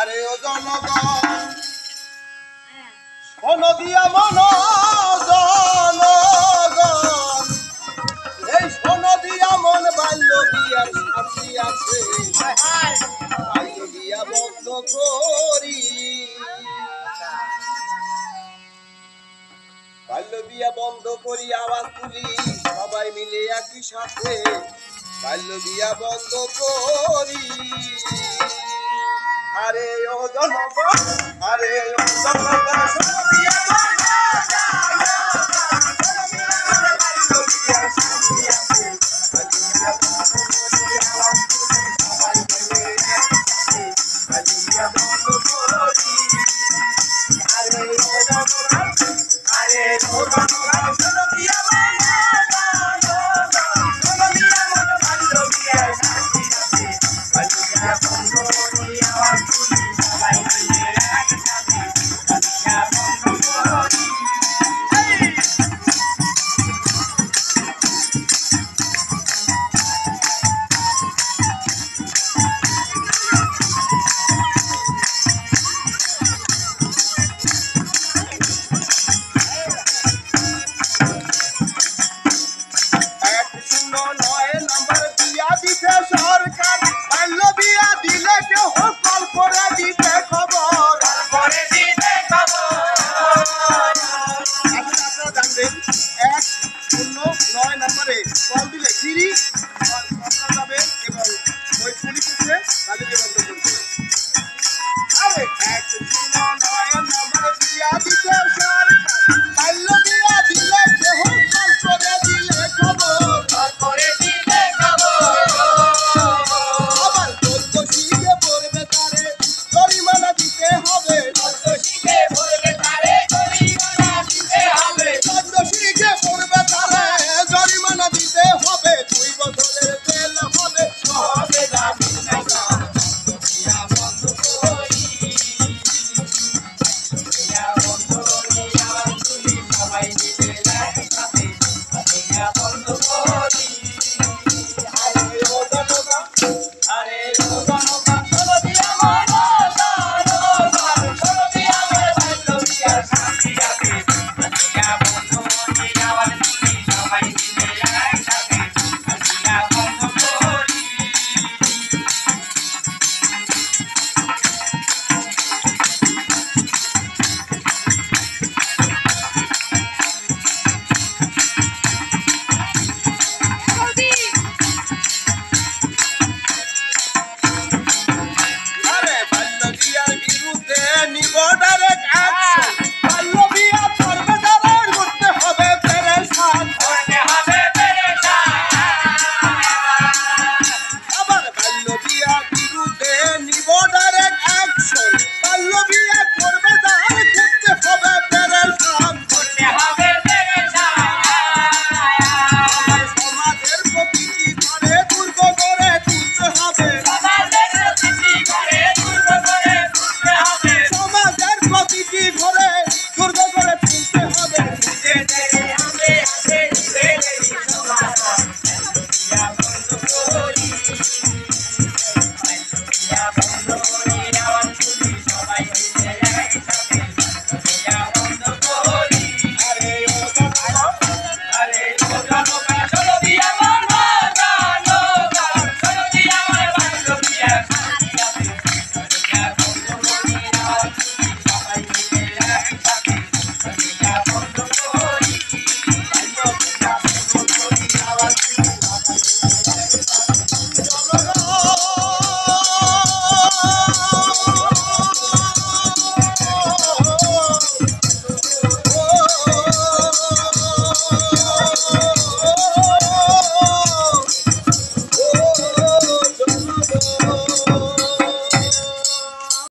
আরে ও জনগণ শোনো দিয়া মন জনগণ, এই শোনো দিয়া মন বাল্য বিয়ার শাস্তি আছে, বাল্য বিয়া বন্ধ করি, বাল্য বিয়া বন্ধ করি, আওয়াজ তুলি সবাই মিলে একই সাথে, বাল্য বিয়া বন্ধ করি। আরে ও জনগণ, আরে ও জনগণ, শোনো দিয়া মন সরকার, বাল্য বিয়া দিলে কেউ কল করে দিতে খবর, করে দিতে খবর। আপনারা জানবেন 109 নম্বরে কল দিলে ফ্রি যাবে এবং ওই পুলিশ এসে বাল্য বিয়া বন্ধ করবে।